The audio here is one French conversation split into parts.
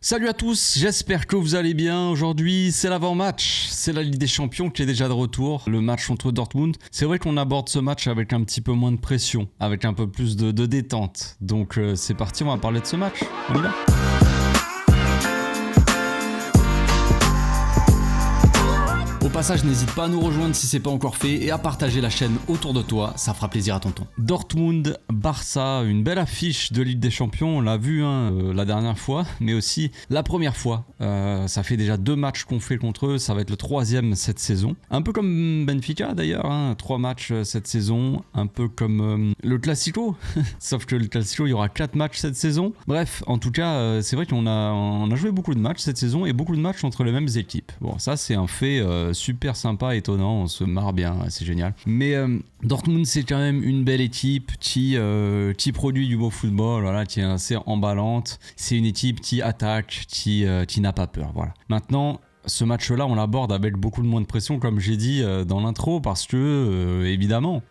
Salut à tous, j'espère que vous allez bien. Aujourd'hui, c'est l'avant-match. C'est la Ligue des Champions qui est déjà de retour. Le match contre Dortmund. C'est vrai qu'on aborde ce match avec un petit peu moins de pression, avec un peu plus de détente. Donc c'est parti, on va parler de ce match. On y va. Au passage, n'hésite pas à nous rejoindre si c'est pas encore fait et à partager la chaîne autour de toi, ça fera plaisir à tonton. Dortmund, Barça, une belle affiche de Ligue des Champions, on l'a vu la dernière fois, mais aussi la première fois. Ça fait déjà 2 matchs qu'on fait contre eux, ça va être le 3e cette saison. Un peu comme Benfica d'ailleurs, 3 matchs cette saison, un peu comme le Classico, sauf que le Classico il y aura 4 matchs cette saison. Bref, en tout cas, c'est vrai qu'on a joué beaucoup de matchs cette saison et beaucoup de matchs entre les mêmes équipes. Bon, ça c'est un fait super sympa, étonnant, on se marre bien, c'est génial. Mais Dortmund c'est quand même une belle équipe qui produit du beau football, voilà, qui est assez emballante. C'est une équipe qui attaque, qui n'a pas peur, voilà. Maintenant, ce match-là, on l'aborde avec beaucoup de moins de pression, comme j'ai dit dans l'intro, parce que, évidemment,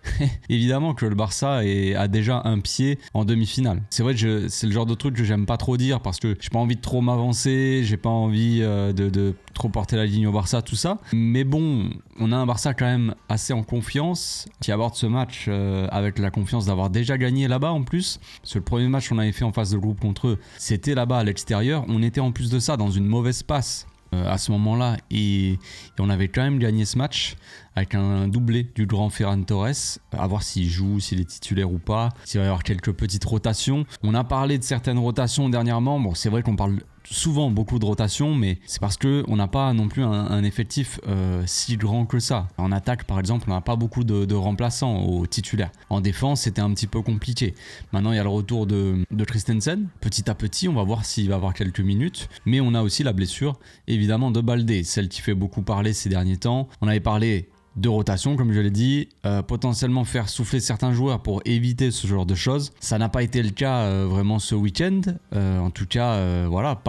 évidemment que le Barça a déjà un pied en demi-finale. C'est vrai que c'est le genre de truc que j'aime pas trop dire, parce que j'ai pas envie de trop m'avancer, j'ai pas envie de trop porter la ligne au Barça, tout ça. Mais bon, on a un Barça quand même assez en confiance, qui aborde ce match avec la confiance d'avoir déjà gagné là-bas en plus. Parce que le premier match qu'on avait fait en phase de groupe contre eux, c'était là-bas à l'extérieur. On était en plus de ça dans une mauvaise passe à ce moment-là et on avait quand même gagné ce match avec un doublé du grand Ferran Torres, à voir s'il joue, s'il est titulaire ou pas, s'il va y avoir quelques petites rotations. On a parlé de certaines rotations dernièrement, bon c'est vrai qu'on parle souvent beaucoup de rotations, mais c'est parce qu'on n'a pas non plus un effectif si grand que ça. En attaque par exemple, on n'a pas beaucoup de remplaçants aux titulaires. En défense, c'était un petit peu compliqué. Maintenant, il y a le retour de Christensen. Petit à petit, on va voir s'il va avoir quelques minutes, mais on a aussi la blessure, évidemment, de Baldé, celle qui fait beaucoup parler ces derniers temps. On avait parlé de rotation, comme je l'ai dit, potentiellement faire souffler certains joueurs pour éviter ce genre de choses. Ça n'a pas été le cas vraiment ce week-end. En tout cas, voilà,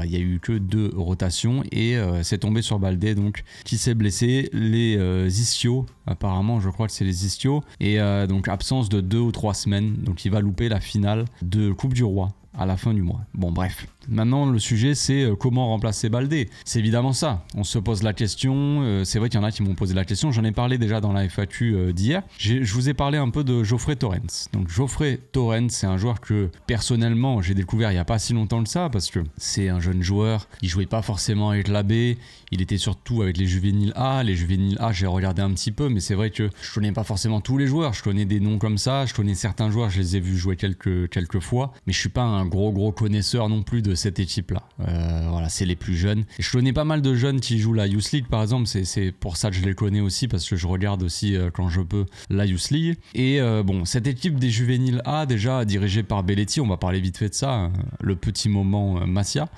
il y a eu que 2 rotations et c'est tombé sur Baldé, donc qui s'est blessé. Les ischios, apparemment, je crois que c'est les ischios, et donc absence de 2 ou 3 semaines. Donc il va louper la finale de Coupe du Roi à la fin du mois. Bon bref, maintenant le sujet c'est comment remplacer Baldé. C'est évidemment ça, on se pose la question, c'est vrai qu'il y en a qui m'ont posé la question, j'en ai parlé déjà dans la FAQ d'hier. Je vous ai parlé un peu de Geoffrey Torrens. Donc Geoffrey Torrens, c'est un joueur que personnellement j'ai découvert il n'y a pas si longtemps que ça, parce que c'est un jeune joueur, il jouait pas forcément avec l'AB, il était surtout avec les juvéniles A. Les juvéniles A, j'ai regardé un petit peu, mais c'est vrai que je connais pas forcément tous les joueurs, je connais des noms comme ça, je connais certains joueurs, je les ai vus jouer quelques fois, mais je suis pas un gros connaisseur non plus de cette équipe-là. Voilà, c'est les plus jeunes. Et je connais pas mal de jeunes qui jouent la Youth League, par exemple, c'est pour ça que je les connais aussi, parce que je regarde aussi quand je peux la Youth League. Et bon, cette équipe des juvéniles A, déjà dirigée par Belletti, on va parler vite fait de ça, le petit moment Masia.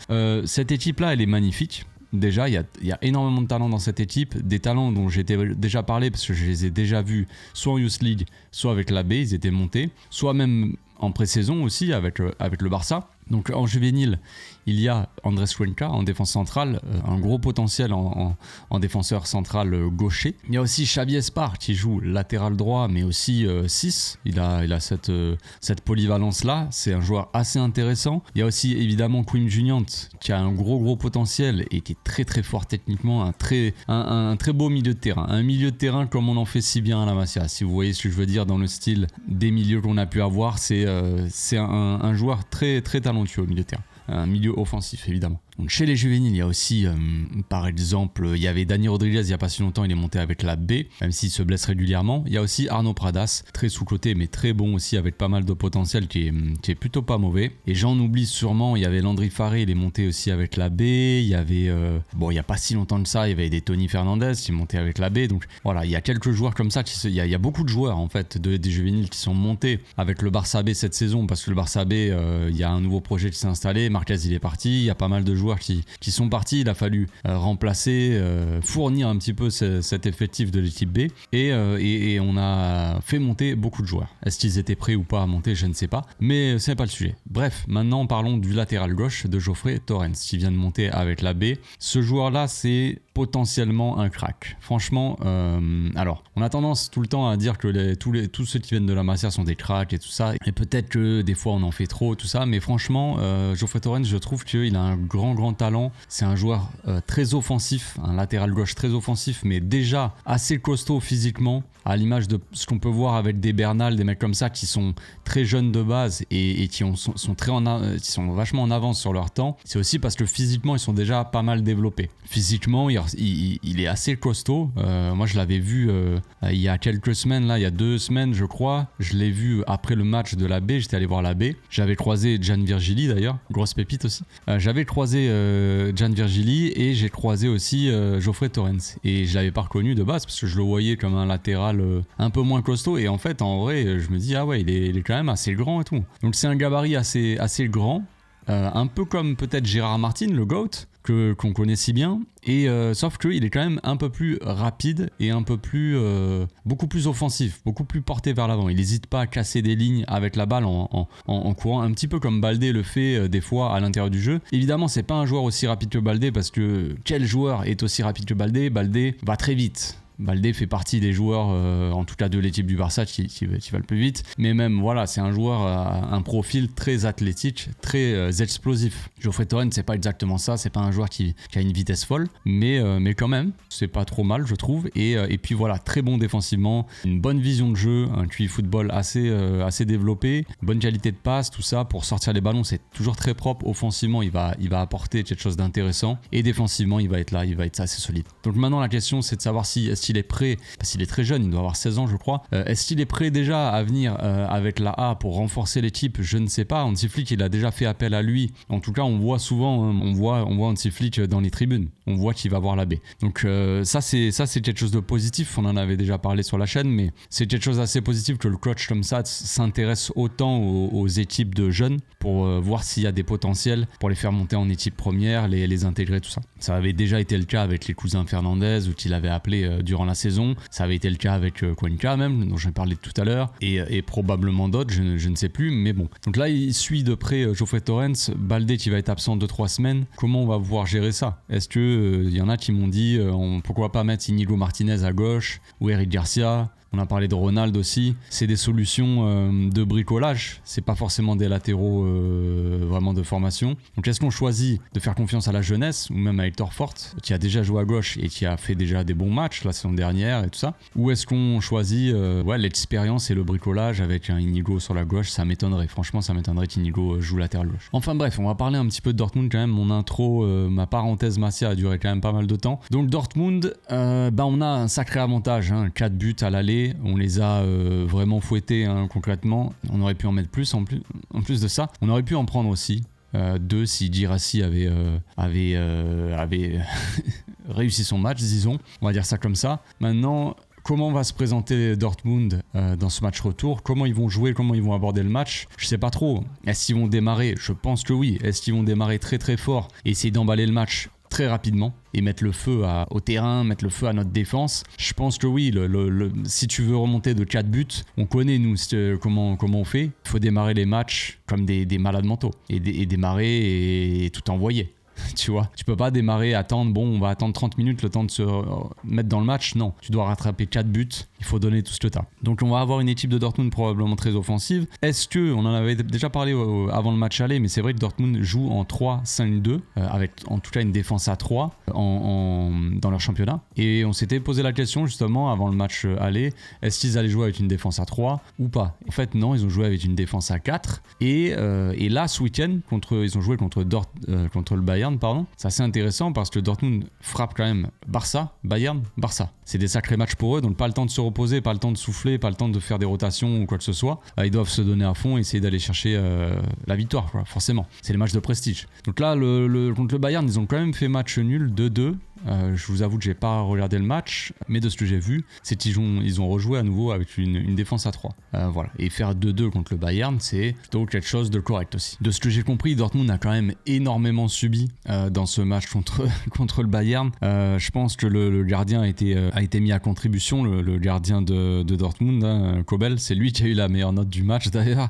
Cette équipe-là, elle est magnifique. Déjà, il y a énormément de talents dans cette équipe, des talents dont j'ai déjà parlé parce que je les ai déjà vus soit en Youth League, soit avec l'AB, ils étaient montés, soit même en pré-saison aussi avec le Barça. Donc en juvénile, il y a Andrés Cuenca en défense centrale, un gros potentiel en défenseur central gaucher. Il y a aussi Xavi Espar qui joue latéral droit mais aussi 6. Il a cette polyvalence-là, c'est un joueur assez intéressant. Il y a aussi évidemment Quim Juniant qui a un gros potentiel et qui est très très fort techniquement, un très beau milieu de terrain. Un milieu de terrain comme on en fait si bien à la Masia. Si vous voyez ce que je veux dire dans le style des milieux qu'on a pu avoir, c'est un joueur très très talentueux au milieu de terrain. Un milieu offensif évidemment. Donc chez les juvéniles, il y a aussi, par exemple, il y avait Dani Rodriguez il n'y a pas si longtemps, il est monté avec la B, même s'il se blesse régulièrement. Il y a aussi Arnaud Pradas, très sous-coté, mais très bon aussi, avec pas mal de potentiel, qui est plutôt pas mauvais. Et j'en oublie sûrement, il y avait Landry Farré, il est monté aussi avec la B. Il y avait, il n'y a pas si longtemps que ça, il y avait des Tony Fernandez qui montaient avec la B. Donc voilà, il y a quelques joueurs comme ça, il y a beaucoup de joueurs en fait, des juvéniles qui sont montés avec le Barça B cette saison, parce que le Barça B, il y a un nouveau projet qui s'est installé, Marquez il est parti, il y a pas mal de joueurs qui sont partis, il a fallu remplacer, fournir un petit peu cet effectif de l'équipe B et on a fait monter beaucoup de joueurs. Est-ce qu'ils étaient prêts ou pas à monter, je ne sais pas, mais c'est pas le sujet. Bref, maintenant parlons du latéral gauche de Geoffrey Torrens qui vient de monter avec la B. Ce joueur-là, c'est potentiellement un crack. Franchement, alors, on a tendance tout le temps à dire que tous ceux qui viennent de la Masia sont des cracks et tout ça, et peut-être que des fois on en fait trop, tout ça, mais franchement, Geoffrey Torrens, je trouve qu'il a un grand talent. C'est un joueur très offensif, un latéral gauche très offensif, mais déjà assez costaud physiquement, à l'image de ce qu'on peut voir avec des Bernal, des mecs comme ça qui sont très jeunes de base et qui sont vachement en avance sur leur temps. C'est aussi parce que physiquement ils sont déjà pas mal développés. Physiquement il est assez costaud. Moi je l'avais vu il y a quelques semaines, là il y a 2 semaines je crois. Je l'ai vu après le match de la B, j'étais allé voir la B. J'avais croisé Gian Virgili d'ailleurs, grosse pépite aussi. J'avais croisé Gian Virgili et j'ai croisé aussi Geoffrey Torrens. Et je l'avais pas reconnu de base parce que je le voyais comme un latéral un peu moins costaud, et en fait en vrai je me dis ah ouais il est quand même assez grand et tout. Donc c'est un gabarit assez grand, un peu comme peut-être Gérard Martin, le GOAT qu'on connaît si bien, et sauf qu'il est quand même un peu plus rapide et un peu plus beaucoup plus offensif, beaucoup plus porté vers l'avant. Il n'hésite pas à casser des lignes avec la balle en courant, un petit peu comme Baldé le fait des fois à l'intérieur du jeu. Évidemment c'est pas un joueur aussi rapide que Baldé, parce que quel joueur est aussi rapide que Baldé? Baldé va très vite. Baldé fait partie des joueurs, en tout cas de l'équipe du Barça, qui va le plus vite. Mais même, voilà, c'est un joueur à un profil très athlétique, très explosif. Geoffrey Torrens, c'est pas exactement ça. C'est pas un joueur qui a une vitesse folle. Mais quand même, c'est pas trop mal, je trouve. Et puis voilà, très bon défensivement. Une bonne vision de jeu, un QI football assez développé. Bonne qualité de passe, tout ça. Pour sortir les ballons, c'est toujours très propre. Offensivement, il va apporter quelque chose d'intéressant. Et défensivement, il va être là, il va être assez solide. Donc maintenant, la question, c'est de savoir si est-ce qu'il est prêt, parce qu'il est très jeune, il doit avoir 16 ans je crois, est-ce qu'il est prêt déjà à venir avec la A pour renforcer l'équipe? Je ne sais pas. Hansi Flick, il a déjà fait appel à lui. En tout cas on voit souvent, on voit Hansi Flick dans les tribunes, on voit qu'il va voir la B. Donc ça c'est quelque chose de positif. On en avait déjà parlé sur la chaîne, mais c'est quelque chose d'assez positif que le coach comme ça s'intéresse autant aux équipes de jeunes pour voir s'il y a des potentiels pour les faire monter en équipe première, les intégrer, tout ça. Ça avait déjà été le cas avec les cousins Fernandez, où il avait appelé durant la saison. Ça avait été le cas avec Cuenca même, dont j'ai parlé tout à l'heure, et probablement d'autres, je ne sais plus, mais bon. Donc là, il suit de près Geoffrey Torrens, Baldé qui va être absent 2-3 semaines. Comment on va pouvoir gérer ça? Est-ce que y en a qui m'ont dit pourquoi pas mettre Inigo Martinez à gauche ou Eric Garcia? On a parlé de Ronald aussi. C'est des solutions de bricolage. C'est pas forcément des latéraux vraiment de formation. Donc est-ce qu'on choisit de faire confiance à la jeunesse, ou même à Hector Forte, qui a déjà joué à gauche et qui a fait déjà des bons matchs la saison dernière et tout ça? Ou est-ce qu'on choisit l'expérience et le bricolage avec un Inigo sur la gauche? Ça m'étonnerait. Franchement, ça m'étonnerait qu'Inigo joue latéral gauche. Enfin bref, on va parler un petit peu de Dortmund quand même. Mon intro, ma parenthèse Masia a duré quand même pas mal de temps. Donc Dortmund, on a un sacré avantage. 4 buts à l'aller. On les a vraiment fouettés concrètement. On aurait pu en mettre plus en plus de ça. On aurait pu en prendre aussi 2 si Girassi avait réussi son match, disons. On va dire ça comme ça. Maintenant, comment va se présenter Dortmund dans ce match retour? Comment ils vont jouer? Comment ils vont aborder le match? Je sais pas trop. Est-ce qu'ils vont démarrer? Je pense que oui. Est-ce qu'ils vont démarrer très très fort et essayer d'emballer le match très rapidement et mettre le feu au terrain, mettre le feu à notre défense? Je pense que oui. Si tu veux remonter de 4 buts, on connaît nous comment on fait. Il faut démarrer les matchs comme des malades mentaux et démarrer et tout envoyer. Tu vois, tu peux pas démarrer, attendre, on va attendre 30 minutes le temps de se mettre dans le match. Non, tu dois rattraper 4 buts, il faut donner tout ce que tu as. Donc on va avoir une équipe de Dortmund probablement très offensive. Est-ce que, on en avait déjà parlé avant le match aller, mais c'est vrai que Dortmund joue en 3-5-2 avec en tout cas une défense à 3 dans leur championnat, et on s'était posé la question justement avant le match aller, est-ce qu'ils allaient jouer avec une défense à 3 ou pas? En fait non, ils ont joué avec une défense à 4 et là ce week-end ils ont joué contre le Bayern. C'est assez intéressant parce que Dortmund frappe quand même Barça, Bayern, Barça. C'est des sacrés matchs pour eux, donc pas le temps de se reposer, pas le temps de souffler, pas le temps de faire des rotations ou quoi que ce soit. Ils doivent se donner à fond et essayer d'aller chercher la victoire, quoi, forcément. C'est les matchs de prestige. Donc là, contre le Bayern, ils ont quand même fait match nul 2-2. Je vous avoue que j'ai pas regardé le match, mais de ce que j'ai vu, c'est qu'ils ont rejoué à nouveau avec une défense à 3. Voilà. Et faire 2-2 contre le Bayern, c'est plutôt quelque chose de correct aussi. De ce que j'ai compris, Dortmund a quand même énormément subi dans ce match contre le Bayern. Je pense que le gardien a été mis à contribution, le gardien de Dortmund, Kobel. C'est lui qui a eu la meilleure note du match d'ailleurs,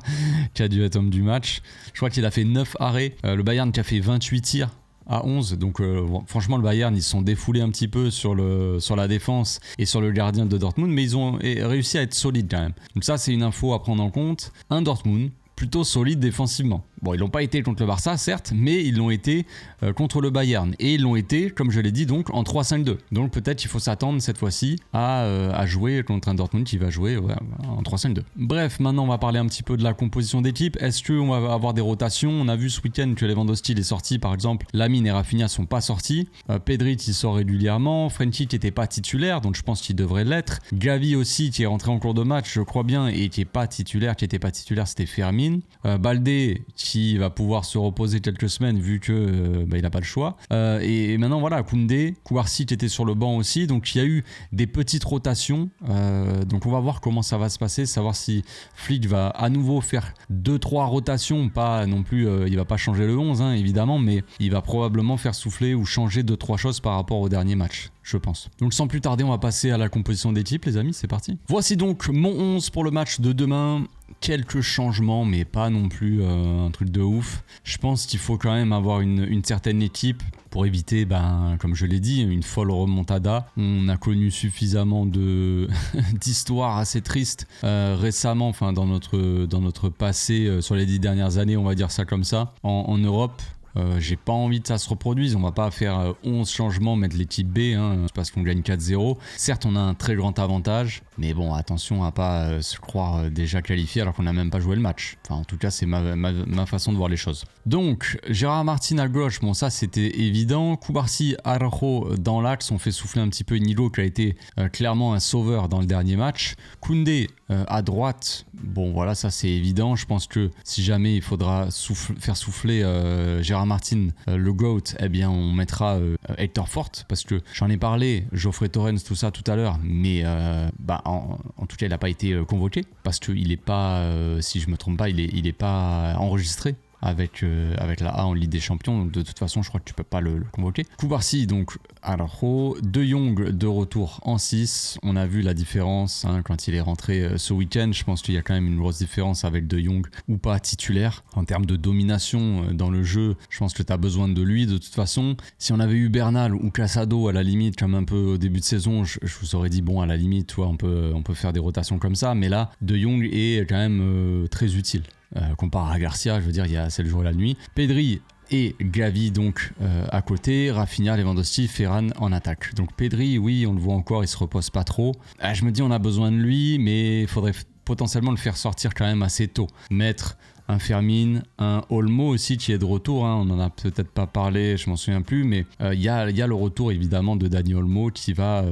qui a dû être homme du match. Je crois qu'il a fait 9 arrêts. Le Bayern qui a fait 28 tirs. à 11. Donc franchement, le Bayern, ils se sont défoulés un petit peu sur la défense et sur le gardien de Dortmund, mais ils ont réussi à être solides quand même. Donc ça, c'est une info à prendre en compte. Un Dortmund plutôt solide défensivement. Bon, ils l'ont pas été contre le Barça, certes, mais ils l'ont été contre le Bayern. Et ils l'ont été, comme je l'ai dit, donc en 3-5-2. Donc peut-être il faut s'attendre cette fois-ci à jouer contre un Dortmund qui va jouer en 3-5-2. Bref, maintenant on va parler un petit peu de la composition d'équipe. Est-ce qu'on va avoir des rotations? On a vu ce week-end que Lewandowski est sorti, par exemple. Lamine et Rafinha sont pas sortis. Pedri il sort régulièrement. Frenkie qui n'était pas titulaire, donc je pense qu'il devrait l'être. Gavi aussi qui est rentré en cours de match, je crois bien, et qui n'était pas titulaire, c'était Fermin. Baldé qui va pouvoir se reposer quelques semaines vu que il n'a pas le choix. Et maintenant voilà, Koundé, Kouarsi qui était sur le banc aussi, donc il y a eu des petites rotations. Donc on va voir comment ça va se passer, savoir si Flick va à nouveau faire 2-3 rotations, pas non plus, il va pas changer le 11 évidemment, mais il va probablement faire souffler ou changer 2-3 choses par rapport au dernier match, je pense. Donc sans plus tarder, on va passer à la composition d'équipe, les amis, c'est parti. Voici donc mon 11 pour le match de demain. Quelques changements, mais pas non plus un truc de ouf. Je pense qu'il faut quand même avoir une certaine équipe pour éviter, comme je l'ai dit, une folle remontada. On a connu suffisamment d'histoires assez tristes récemment, enfin dans notre passé, sur les 10 dernières années, on va dire ça comme ça, en Europe. J'ai pas envie que ça se reproduise, on va pas faire 11 changements, mettre l'équipe B, parce qu'on gagne 4-0. Certes, on a un très grand avantage, mais bon, attention à pas se croire déjà qualifié alors qu'on n'a même pas joué le match. Enfin, en tout cas, c'est ma façon de voir les choses. Donc, Gérard Martin à gauche, bon ça c'était évident. Koubarsi, Araujo dans l'axe, on fait souffler un petit peu Inigo qui a été clairement un sauveur dans le dernier match. Koundé à droite, bon voilà, ça c'est évident. Je pense que si jamais il faudra faire souffler Gérard Martin, le GOAT, eh bien on mettra Hector Fort, parce que j'en ai parlé, Geoffrey Torrens, tout ça tout à l'heure, mais en tout cas il n'a pas été convoqué, parce qu'il n'est pas, si je me trompe pas, il est pas enregistré avec la A en Ligue des Champions, donc de toute façon je crois que tu peux pas le convoquer. Koubarsi donc Araujo, De Jong de retour en 6, on a vu la différence quand il est rentré ce week-end. Je pense qu'il y a quand même une grosse différence avec De Jong ou pas titulaire en termes de domination dans le jeu. Je pense que tu as besoin de lui de toute façon. Si on avait eu Bernal ou Casado à la limite, comme un peu au début de saison, je vous aurais dit bon, à la limite, tu vois, on peut faire des rotations comme ça, mais là De Jong est quand même très utile. Comparé à Garcia, je veux dire, c'est le jour et la nuit. Pedri et Gavi donc à côté, Rafinha, Lewandowski, Ferran en attaque. Donc Pedri, oui, on le voit encore, il se repose pas trop. Je me dis on a besoin de lui, mais il faudrait potentiellement le faire sortir quand même assez tôt. Mettre un Fermin, un Olmo aussi qui est de retour, on en a peut-être pas parlé, je m'en souviens plus, mais il y a le retour évidemment de Dani Olmo qui va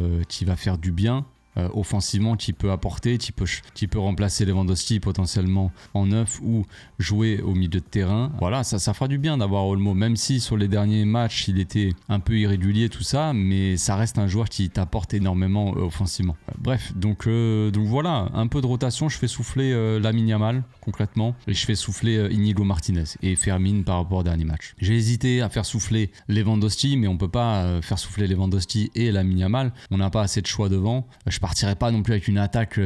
faire du bien. Offensivement, qui peut apporter, qui peut remplacer Lewandowski potentiellement en 9 ou jouer au milieu de terrain. Voilà, ça fera du bien d'avoir Olmo, même si sur les derniers matchs il était un peu irrégulier tout ça, mais ça reste un joueur qui t'apporte énormément offensivement. Bref, donc voilà, un peu de rotation, je fais souffler Lamine Yamal concrètement, et je fais souffler Inigo Martinez et Fermin par rapport au dernier match. J'ai hésité à faire souffler Lewandowski, mais on peut pas faire souffler Lewandowski et Lamine Yamal, on n'a pas assez de choix devant. Je partirais pas non plus avec une attaque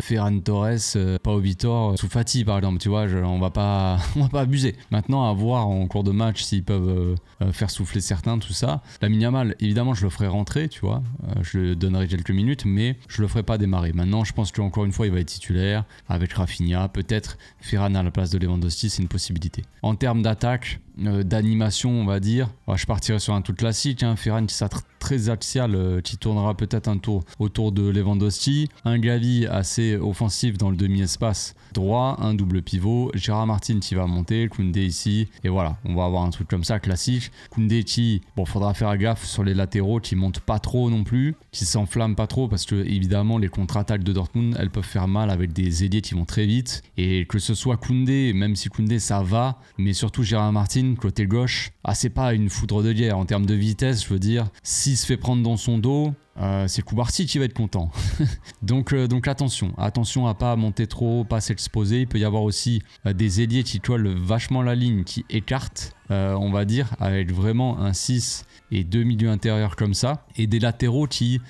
Ferran Torres, Pau Vitor, Soufati par exemple, tu vois, on va pas abuser. Maintenant à voir en cours de match s'ils peuvent faire souffler certains, tout ça. Lamine Yamal, évidemment je le ferai rentrer, tu vois, je lui donnerai quelques minutes, mais je le ferai pas démarrer. Maintenant je pense qu'encore une fois il va être titulaire avec Rafinha, peut-être Ferran à la place de Lewandowski, c'est une possibilité. En termes d'attaque, d'animation on va dire, je partirai sur un tout classique, Ferran qui sera très axial, qui tournera peut-être un tour autour de Lewandowski, un Gavi assez offensif dans le demi-espace droit, un double pivot, Gérard Martin qui va monter, Koundé ici, et voilà, on va avoir un truc comme ça classique. Koundé qui, faudra faire gaffe sur les latéraux, qui montent pas trop non plus, qui s'enflamment pas trop, parce que évidemment les contre-attaques de Dortmund, elles peuvent faire mal avec des ailiers qui vont très vite, et que ce soit Koundé, même si Koundé ça va, mais surtout Gérard Martin côté gauche, c'est pas une foudre de guerre en termes de vitesse, je veux dire, s'il se fait prendre dans son dos, c'est Koubarsi qui va être content. donc attention à pas monter trop, pas s'exposer. Il peut y avoir aussi des ailiers qui collent vachement la ligne, qui écartent, on va dire, avec vraiment un 6 et 2 milieux intérieurs comme ça, et des latéraux qui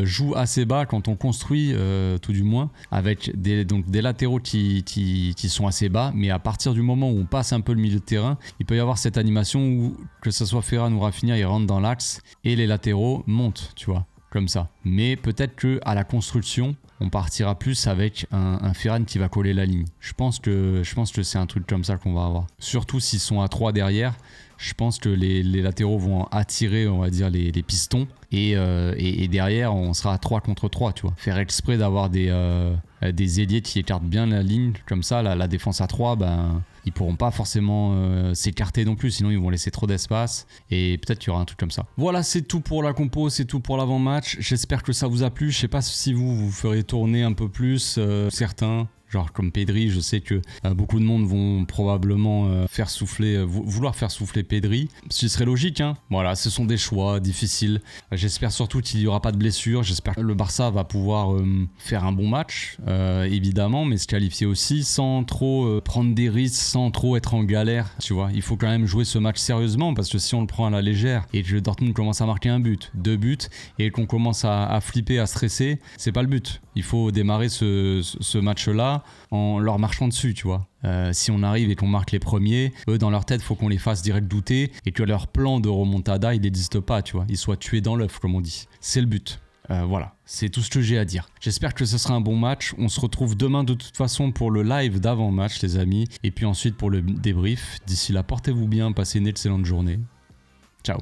jouent assez bas quand on construit, tout du moins, avec des latéraux qui sont assez bas, mais à partir du moment où on passe un peu le milieu de terrain, il peut y avoir cette animation où, que ce soit Ferran ou Rafinha, ils rentrent dans l'axe et les latéraux montent, tu vois, comme ça. Mais peut-être qu'à la construction, on partira plus avec un Ferran qui va coller la ligne. Je pense que c'est un truc comme ça qu'on va avoir. Surtout s'ils sont à 3 derrière, je pense que les latéraux vont attirer, on va dire, les pistons. Et derrière, on sera à 3 contre 3, tu vois. Faire exprès d'avoir des ailiers qui écartent bien la ligne, comme ça, la défense à 3, ben, ils pourront pas forcément s'écarter non plus, sinon ils vont laisser trop d'espace. Et peut-être qu'il y aura un truc comme ça. Voilà, c'est tout pour la compo, c'est tout pour l'avant-match. J'espère que ça vous a plu. Je sais pas si vous ferez tourner un peu plus certains. Genre comme Pedri, je sais que beaucoup de monde vont probablement vouloir faire souffler Pedri. Ce qui serait logique, hein. Voilà, ce sont des choix difficiles. J'espère surtout qu'il n'y aura pas de blessure. J'espère que le Barça va pouvoir faire un bon match, évidemment, mais se qualifier aussi sans trop prendre des risques, sans trop être en galère. Tu vois, il faut quand même jouer ce match sérieusement, parce que si on le prend à la légère et que Dortmund commence à marquer un but, 2 buts, et qu'on commence à flipper, à stresser, c'est pas le but. Il faut démarrer ce match-là en leur marchant dessus, tu vois. Si on arrive et qu'on marque les premiers, eux dans leur tête, il faut qu'on les fasse direct douter et que leur plan de remontada, il n'existe pas, tu vois. Ils soient tués dans l'œuf, comme on dit. C'est le but. Voilà, c'est tout ce que j'ai à dire. J'espère que ce sera un bon match. On se retrouve demain de toute façon pour le live d'avant-match, les amis. Et puis ensuite pour le débrief. D'ici là, portez-vous bien, passez une excellente journée. Ciao.